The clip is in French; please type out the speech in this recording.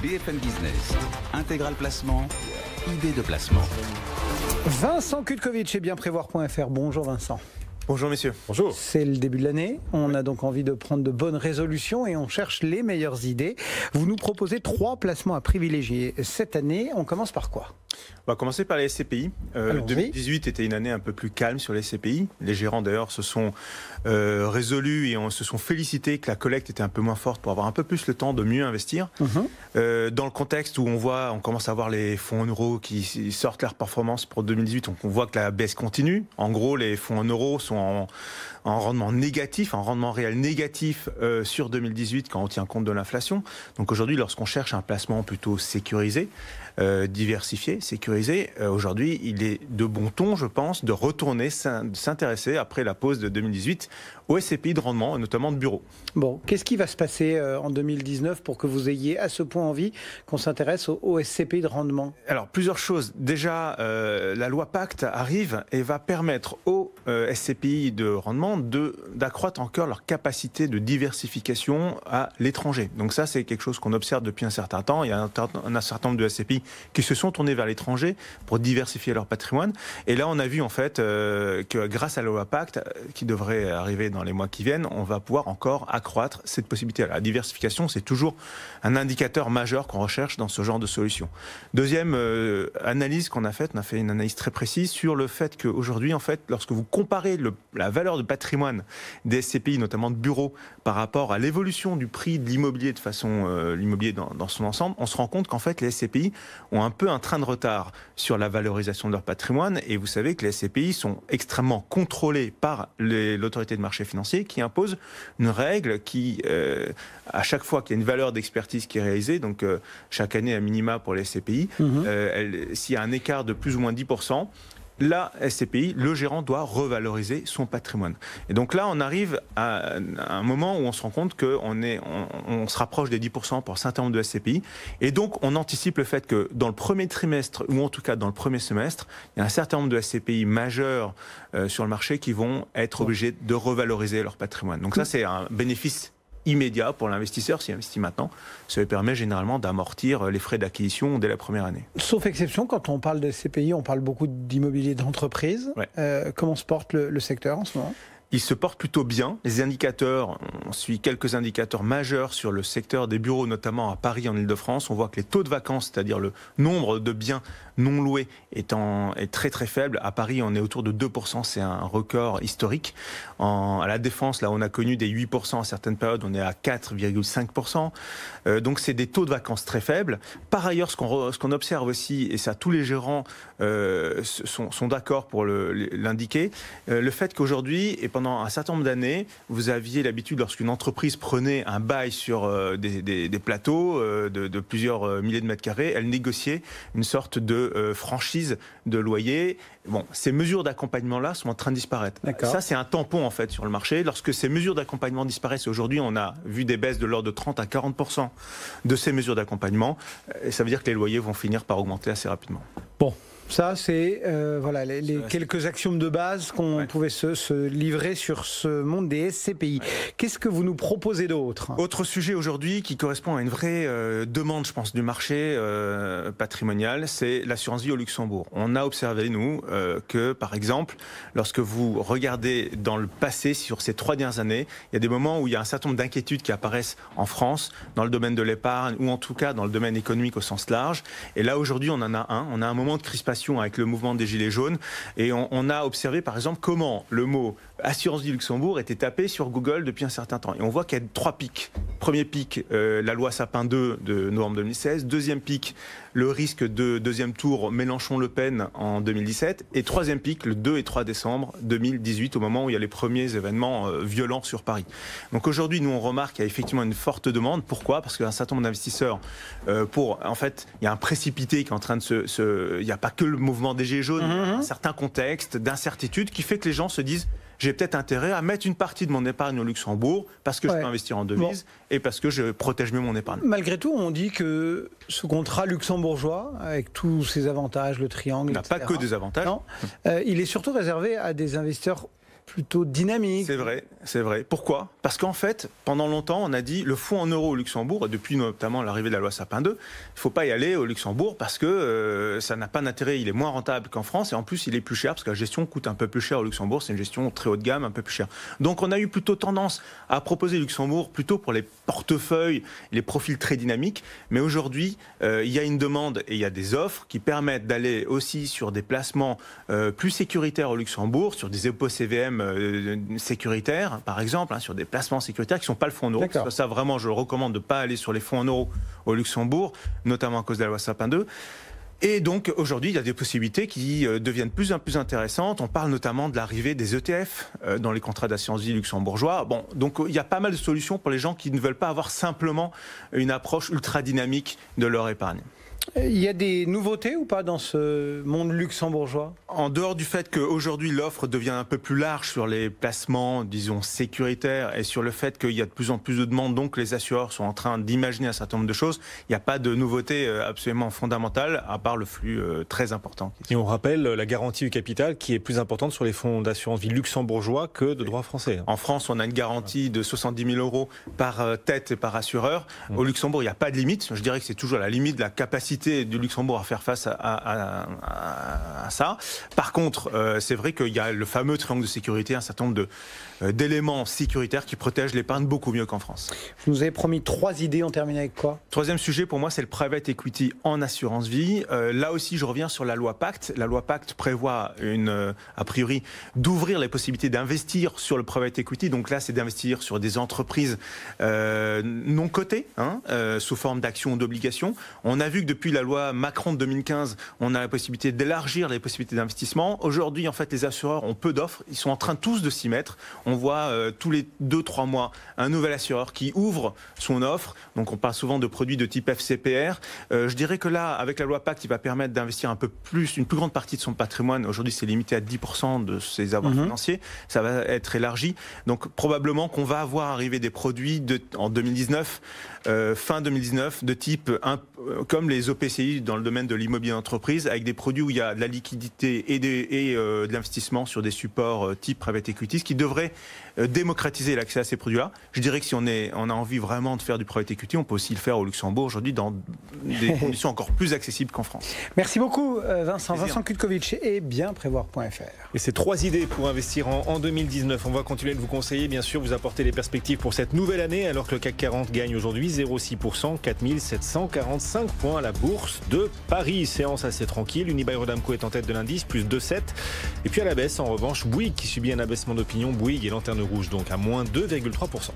BFM Business, Intégral Placement, idée de placement. Vincent Kutkovic chez bienprévoir.fr. Bonjour Vincent. Bonjour messieurs. Bonjour. C'est le début de l'année, on a donc envie de prendre de bonnes résolutions et on cherche les meilleures idées. Vous nous proposez 3 placements à privilégier. Cette année, on commence par quoi ? On va commencer par les SCPI. 2018 était une année un peu plus calme sur les SCPI. Les gérants d'ailleurs se sont résolus et se sont félicités que la collecte était un peu moins forte pour avoir un peu plus le temps de mieux investir. Dans le contexte où on commence à voir les fonds en euros qui sortent leur performance pour 2018, donc on voit que la baisse continue. En gros, les fonds en euros sont en rendement négatif, en rendement réel négatif sur 2018 quand on tient compte de l'inflation. Donc aujourd'hui, lorsqu'on cherche un placement plutôt sécurisé, diversifié, sécurisé, aujourd'hui, il est de bon ton, je pense, de retourner s'intéresser après la pause de 2018 aux SCPI de rendement, et notamment de bureaux. Bon, qu'est-ce qui va se passer en 2019 pour que vous ayez à ce point envie qu'on s'intéresse aux SCPI de rendement ? Alors, plusieurs choses. Déjà, la loi Pacte arrive et va permettre aux SCPI de rendement d'accroître encore leur capacité de diversification à l'étranger. Donc ça, c'est quelque chose qu'on observe depuis un certain temps. Il y a un certain nombre de SCPI qui se sont tournés vers l'étranger pour diversifier leur patrimoine. Et là, on a vu en fait que grâce à la loi Pacte, qui devrait arriver dans les mois qui viennent, on va pouvoir encore accroître cette possibilité. La diversification, c'est toujours un indicateur majeur qu'on recherche dans ce genre de solution. Deuxième analyse qu'on a faite, on a fait une analyse très précise sur le fait qu'aujourd'hui, en fait, lorsque vous comparez la valeur de patrimoine des SCPI, notamment de bureaux, par rapport à l'évolution du prix de l'immobilier de façon l'immobilier dans son ensemble, on se rend compte qu'en fait, les SCPI ont un peu un train de retard sur la valorisation de leur patrimoine. Et vous savez que les SCPI sont extrêmement contrôlés par l'autorité de marché financier qui impose une règle qui, à chaque fois qu'il y a une valeur d'expertise qui est réalisée, donc chaque année à minima pour les SCPI, s'il y a un écart de plus ou moins 10%, la SCPI, le gérant doit revaloriser son patrimoine. Et donc là, on arrive à un moment où on se rend compte qu'on se rapproche des 10% pour un certain nombre de SCPI. Et donc, on anticipe le fait que dans le premier trimestre, ou en tout cas dans le premier semestre, il y a un certain nombre de SCPI majeurs sur le marché qui vont être obligés de revaloriser leur patrimoine. Donc ça, c'est un bénéfice immédiat pour l'investisseur s'il investit maintenant. Ça lui permet généralement d'amortir les frais d'acquisition dès la première année. Sauf exception, quand on parle de SCPI, on parle beaucoup d'immobilier d'entreprise. Ouais. Comment se porte le secteur en ce moment ? Il se porte plutôt bien. Les indicateurs, on suit quelques indicateurs majeurs sur le secteur des bureaux, notamment à Paris, en Ile-de-France. On voit que les taux de vacances, c'est-à-dire le nombre de biens non loués, est très très faible. À Paris, on est autour de 2%, c'est un record historique. À la Défense, là, on a connu des 8% à certaines périodes, on est à 4,5%. Donc c'est des taux de vacances très faibles. Par ailleurs, ce qu'on observe aussi, et ça tous les gérants sont d'accord pour l'indiquer, le fait qu'aujourd'hui, et pendant un certain nombre d'années, vous aviez l'habitude, lorsqu'une entreprise prenait un bail sur des plateaux de plusieurs milliers de mètres carrés, elle négociait une sorte de franchise de loyer. Bon, ces mesures d'accompagnement-là sont en train de disparaître. Ça, c'est un tampon en fait sur le marché. Lorsque ces mesures d'accompagnement disparaissent, aujourd'hui, on a vu des baisses de l'ordre de 30 à 40% de ces mesures d'accompagnement. Et ça veut dire que les loyers vont finir par augmenter assez rapidement. Bon. Ça, c'est voilà, les quelques axiomes de base qu'on pouvait se livrer sur ce monde des SCPI. Ouais. Qu'est-ce que vous nous proposez d'autre ? Autre sujet aujourd'hui qui correspond à une vraie demande, je pense, du marché patrimonial, c'est l'assurance vie au Luxembourg. On a observé, nous, que, par exemple, lorsque vous regardez dans le passé, sur ces 3 dernières années, il y a des moments où il y a un certain nombre d'inquiétudes qui apparaissent en France, dans le domaine de l'épargne, ou en tout cas dans le domaine économique au sens large. Et là, aujourd'hui, on en a un. On a un moment de crispation avec le mouvement des Gilets jaunes. Et on a observé, par exemple, comment le mot assurance vie Luxembourg était tapé sur Google depuis un certain temps. Et on voit qu'il y a 3 pics. Premier pic, la loi Sapin 2 de novembre 2016. Deuxième pic, le risque de deuxième tour Mélenchon-Le Pen en 2017. Et troisième pic, le 2 et 3 décembre 2018, au moment où il y a les premiers événements violents sur Paris. Donc aujourd'hui, nous, on remarque qu'il y a effectivement une forte demande. Pourquoi ? Parce qu'un certain nombre d'investisseurs, en fait, il y a un précipité qui est en train de il n'y a pas que le mouvement des Gilets jaunes, un certain contexte d'incertitude qui fait que les gens se disent j'ai peut-être intérêt à mettre une partie de mon épargne au Luxembourg parce que je peux investir en devises et parce que je protège mieux mon épargne. Malgré tout, on dit que ce contrat luxembourgeois, avec tous ses avantages, le triangle, n'a pas que des avantages. Non, il est surtout réservé à des investisseurs plutôt dynamique. C'est vrai, c'est vrai. Pourquoi? Parce qu'en fait, pendant longtemps, on a dit le fonds en euros au Luxembourg, et depuis notamment l'arrivée de la loi Sapin 2, il ne faut pas y aller au Luxembourg parce que ça n'a pas d'intérêt, il est moins rentable qu'en France, et en plus il est plus cher, parce que la gestion coûte un peu plus cher au Luxembourg, c'est une gestion très haut de gamme, un peu plus chère. Donc on a eu plutôt tendance à proposer Luxembourg plutôt pour les portefeuilles, les profils très dynamiques, mais aujourd'hui, il y a une demande et il y a des offres qui permettent d'aller aussi sur des placements plus sécuritaires au Luxembourg, sur des dépôts CVM sécuritaires, par exemple, sur des placements sécuritaires qui ne sont pas le fonds en euros. Parce que ça, vraiment, je recommande de ne pas aller sur les fonds en euros au Luxembourg, notamment à cause de la loi Sapin 2. Et donc, aujourd'hui, il y a des possibilités qui deviennent de plus en plus intéressantes. On parle notamment de l'arrivée des ETF dans les contrats d'assurance vie luxembourgeois. Bon, donc, il y a pas mal de solutions pour les gens qui ne veulent pas avoir simplement une approche ultra dynamique de leur épargne. Il y a des nouveautés ou pas dans ce monde luxembourgeois? En dehors du fait qu'aujourd'hui l'offre devient un peu plus large sur les placements, disons, sécuritaires, et sur le fait qu'il y a de plus en plus de demandes, donc les assureurs sont en train d'imaginer un certain nombre de choses, il n'y a pas de nouveauté absolument fondamentale, à part le flux très important. Et on rappelle la garantie du capital qui est plus importante sur les fonds d'assurance vie luxembourgeois que de droit français. En France, on a une garantie de 70 000 euros par tête et par assureur. Au Luxembourg, il n'y a pas de limite. Je dirais que c'est toujours la limite de la capacité du Luxembourg à faire face à ça. Par contre, c'est vrai qu'il y a le fameux triangle de sécurité, un certain nombre d'éléments sécuritaires qui protègent l'épargne beaucoup mieux qu'en France. Vous nous avez promis 3 idées, on termine avec quoi? Troisième sujet pour moi, c'est le private equity en assurance vie. Là aussi, je reviens sur la loi Pacte. La loi Pacte prévoit a priori d'ouvrir les possibilités d'investir sur le private equity. Donc là, c'est d'investir sur des entreprises non cotées, sous forme d'actions ou d'obligations. On a vu que depuis la loi Macron de 2015, on a la possibilité d'élargir les possibilités d'investissement. Aujourd'hui, en fait, les assureurs ont peu d'offres. Ils sont en train tous de s'y mettre. On voit tous les 2-3 mois un nouvel assureur qui ouvre son offre. Donc, on parle souvent de produits de type FCPR. Je dirais que là, avec la loi Pacte, il va permettre d'investir un peu plus, une plus grande partie de son patrimoine. Aujourd'hui, c'est limité à 10% de ses avoirs financiers. Ça va être élargi. Donc, probablement qu'on va voir arriver des produits en 2019, fin 2019, de type comme les OPCI dans le domaine de l'immobilier d'entreprise, avec des produits où il y a de la liquidité et de l'investissement sur des supports type private equity, ce qui devrait démocratiser l'accès à ces produits-là. Je dirais que si on a envie vraiment de faire du private equity, on peut aussi le faire au Luxembourg aujourd'hui dans des conditions encore plus accessibles qu'en France. Merci beaucoup Vincent. Vincent Kutkovic et bienprévoir.fr. Et ces 3 idées pour investir en 2019. On va continuer de vous conseiller, bien sûr, vous apporter les perspectives pour cette nouvelle année, alors que le CAC 40 gagne aujourd'hui 0,6%, 4745 points à la bourse de Paris. Séance assez tranquille. Unibail-Rodamco est en tête de l'indice, plus 2,7. Et puis à la baisse, en revanche, Bouygues qui subit un abaissement d'opinion. Bouygues et Lanterne Rouge, donc à moins 2,3%.